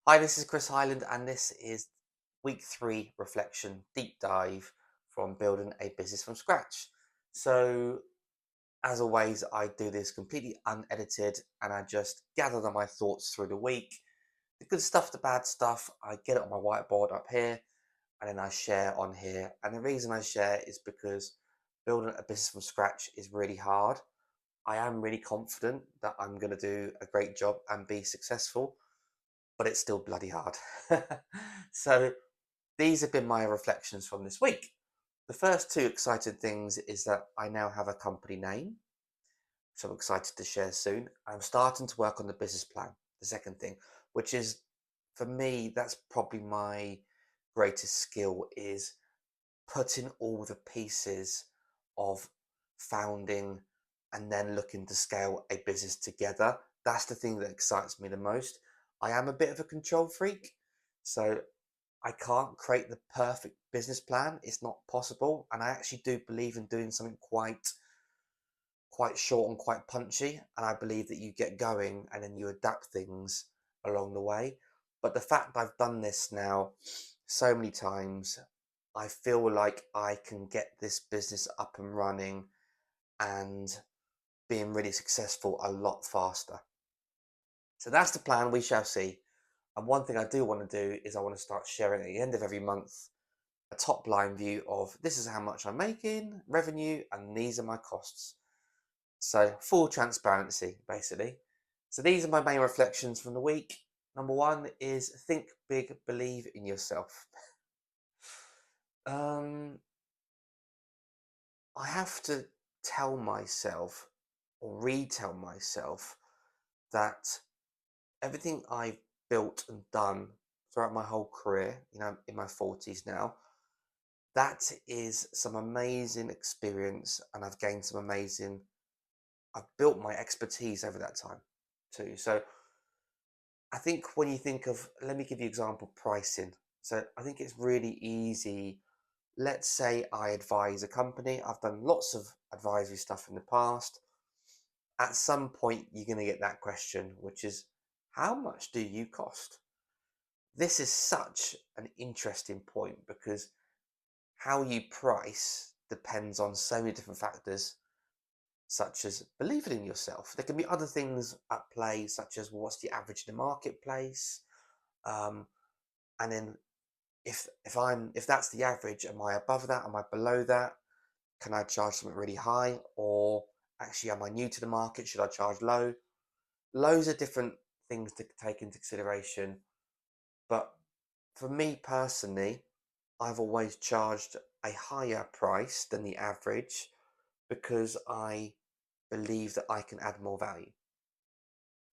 Hi, this is Chris Highland, and this is week 3 reflection deep dive from building a business from scratch. So, as always, I do this completely unedited and I just gather my thoughts through the week. The good stuff, the bad stuff, I get it on my whiteboard up here and then I share on here. And the reason I share is because building a business from scratch is really hard. I am really confident that I'm going to do a great job and be successful, but it's still bloody hard. So these have been my reflections from this week. The first two exciting things is that I now have a company name, which I'm excited to share soon. I'm starting to work on the business plan, the second thing, which is for me, that's probably my greatest skill is putting all the pieces of founding and then looking to scale a business together. That's the thing that excites me the most. I am a bit of a control freak, so I can't create the perfect business plan. It's not possible, and I actually do believe in doing something quite short and quite punchy. And I believe that you get going and then you adapt things along the way. But the fact I've done this now so many times, I feel like I can get this business up and running and being really successful a lot faster. So that's the plan. We shall see. And one thing I do want to do is I want to start sharing at the end of every month a top line view of this is how much I'm making, revenue, and these are my costs. So full transparency, basically. So these are my main reflections from the week. Number one is think big, believe in yourself. Um, I have to tell myself or retell myself that everything I've built and done throughout my whole career, in my 40s now, that is some amazing experience and I've built my expertise over that time too. So I think when you think of, let me give you example pricing. So I think it's really easy. Let's say I advise a company. I've done lots of advisory stuff in the past. At some point, you're going to get that question, which is, how much do you cost? This is such an interesting point because how you price depends on so many different factors, such as believing in yourself. There can be other things at play, such as what's the average in the marketplace, um, and then if that's the average, am I above that? Am I below that? Can I charge something really high, or actually, am I new to the market? Should I charge low? Loads of different things to take into consideration. But for me personally, I've always charged a higher price than the average because I believe that I can add more value.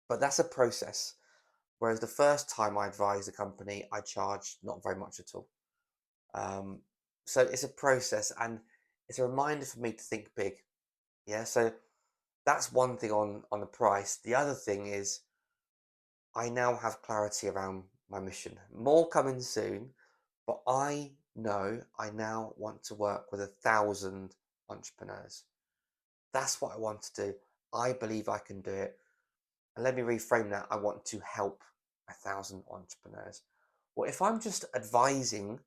But that's a process. Whereas the first time I advised a company, I charged not very much at all. Um, so it's a process and it's a reminder for me to think big. Yeah. So that's one thing on the price. The other thing is I now have clarity around my mission. More coming soon, but I know I now want to work with 1,000 entrepreneurs. That's what I want to do. I believe I can do it. And let me reframe that. I want to help 1,000 entrepreneurs. Well, if I'm just advising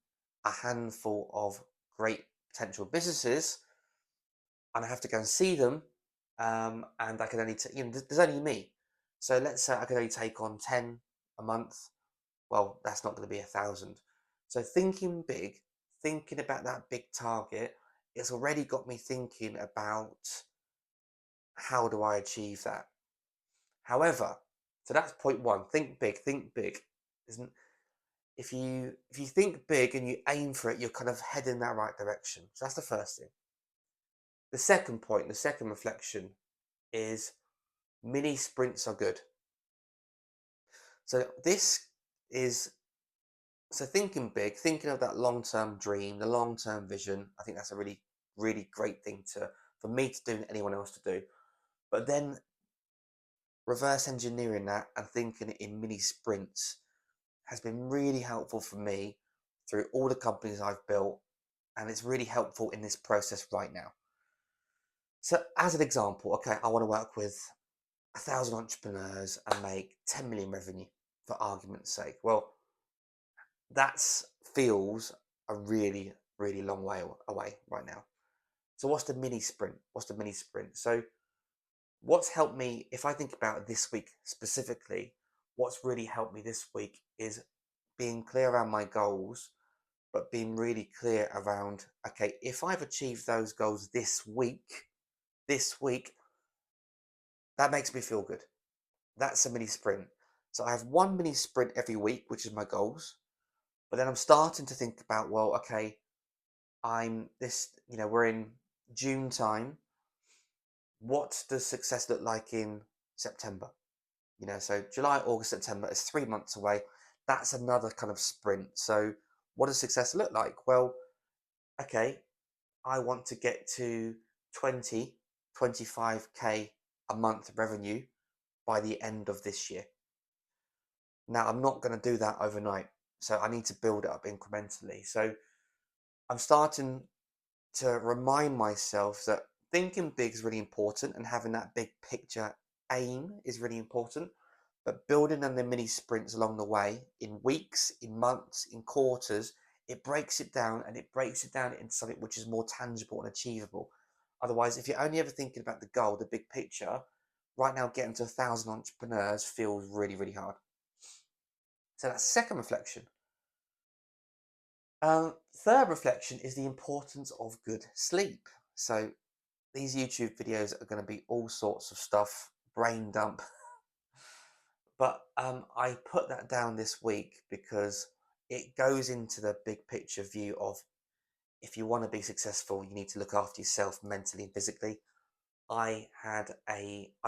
a handful of great potential businesses and I have to go and see them, and I can only, there's only me. So let's say I can only take on 10 a month. Well, that's not going to be 1,000. So thinking big, thinking about that big target, it's already got me thinking about how do I achieve that. However, so that's point one. Think big. Think big. Isn't if you think big and you aim for it, you're kind of heading in that right direction. So that's the first thing. The second point, the second reflection is mini sprints are good. So this is so thinking big, thinking of that long-term dream, the long-term vision. I think that's a really, really great thing for me to do and anyone else to do. But then reverse engineering that and thinking it in mini sprints has been really helpful for me through all the companies I've built, and it's really helpful in this process right now. So, as an example, okay, I want to work with 1,000 entrepreneurs and make 10 million revenue. for argument's sake. Well, that's feels a really, really long way away right now. So what's the mini sprint? What's the mini sprint? So what's helped me, if I think about this week specifically, what's really helped me this week is being clear around my goals, but being really clear around, okay, if I've achieved those goals this week, that makes me feel good. That's a mini sprint. So I have one mini sprint every week, which is my goals. But then I'm starting to think about, well, okay, we're in June time. What does success look like in September? So July, August, September is 3 months away. That's another kind of sprint. So what does success look like? Well, okay, I want to get to 20, 25K a month revenue by the end of this year. Now, I'm not going to do that overnight. So I need to build it up incrementally. So I'm starting to remind myself that thinking big is really important and having that big picture aim is really important. But building on the mini sprints along the way in weeks, in months, in quarters, it breaks it down and it breaks it down into something which is more tangible and achievable. Otherwise, if you're only ever thinking about the goal, the big picture, right now getting to 1,000 entrepreneurs feels really, really hard. So that's second reflection. Third reflection is the importance of good sleep. So these YouTube videos are going to be all sorts of stuff, brain dump. But I put that down this week because it goes into the big picture view of if you want to be successful, you need to look after yourself mentally and physically. I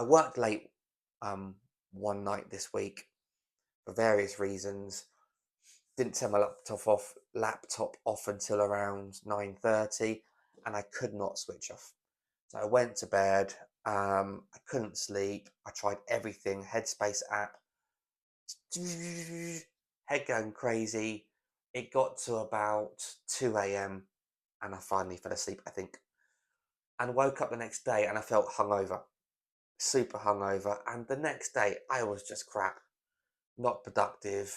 worked late one night this week for various reasons. Didn't turn my laptop off until around 9:30, and I could not switch off. So I went to bed. I couldn't sleep. I tried everything, Headspace app, head going crazy. It got to about 2 a.m. and I finally fell asleep, I think, and woke up the next day and I felt hungover, super hungover. And the next day I was just crap, not productive,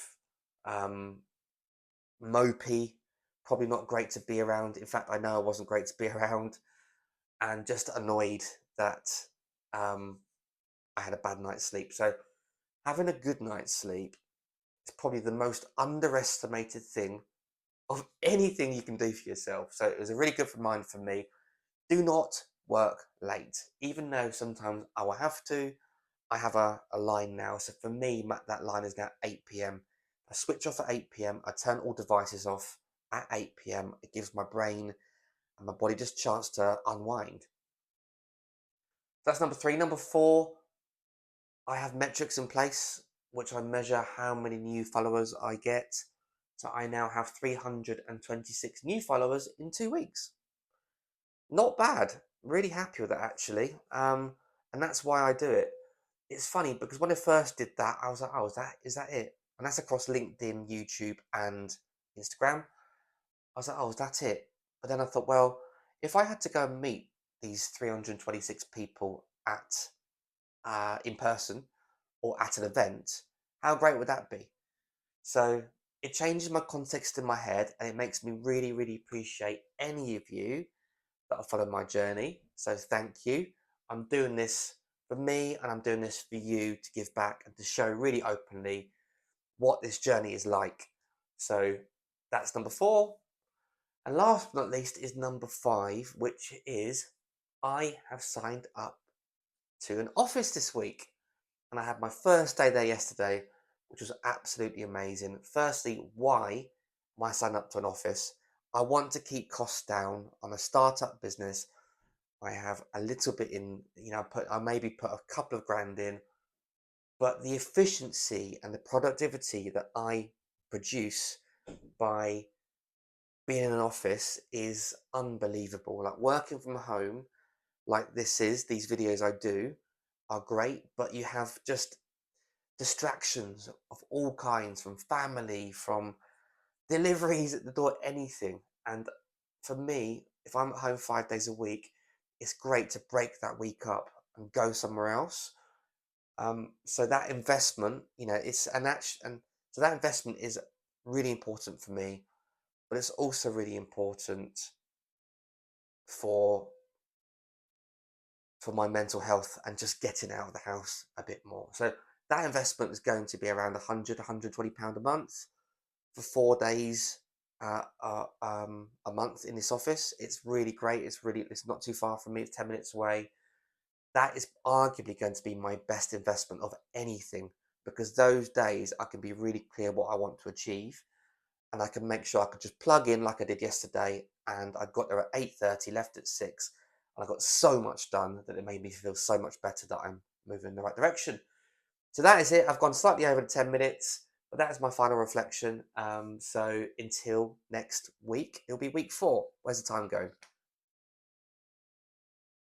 um, mopey, probably not great to be around. In fact, I know I wasn't great to be around, and just annoyed that um, I had a bad night's sleep. So having a good night's sleep is probably the most underestimated thing of anything you can do for yourself. So it was a really good reminder for me. Do not work late, even though sometimes I will have to. I have a line now. So for me, that line is now 8 p.m. I switch off at 8 p.m. I turn all devices off at 8 p.m. It gives my brain and my body just a chance to unwind. That's number three. Number four, I have metrics in place which I measure how many new followers I get. So I now have 326 new followers in 2 weeks. Not bad. Really happy with that actually. And that's why I do it. It's funny because when I first did that, I was like, oh, is that it? And that's across LinkedIn, YouTube, and Instagram. I was like, oh, is that it? But then I thought, well, if I had to go and meet these 326 people at in person or at an event, how great would that be? So it changes my context in my head and it makes me really, really appreciate any of you that have followed my journey. So thank you. I'm doing this for me and I'm doing this for you to give back and to show really openly what this journey is like. So that's number four. And last but not least is number five, which is I have signed up to an office this week. And I had my first day there yesterday, which was absolutely amazing. Firstly, why I sign up to an office? I want to keep costs down. I'm a startup business. I have a little bit in, I maybe put a couple of grand in, but the efficiency and the productivity that I produce by being in an office is unbelievable. Like working from home, like these videos I do are great, but you have just distractions of all kinds, from family, from deliveries at the door, anything. And for me, if I'm at home 5 days a week, it's great to break that week up and go somewhere else. So that investment, it's an action, and so that investment is really important for me, but it's also really important for my mental health and just getting out of the house a bit more. So that investment is going to be around 100, £120 a month for 4 days a month in this office. It's really great. It's not too far from me. It's 10 minutes away. That is arguably going to be my best investment of anything, because those days I can be really clear what I want to achieve, and I can make sure I could just plug in like I did yesterday, and I got there at 8:30, left at 6, and I got so much done that it made me feel so much better that I'm moving in the right direction. So that is it. I've gone slightly over the 10 minutes, but that is my final reflection. So until next week, it'll be week 4. Where's the time going?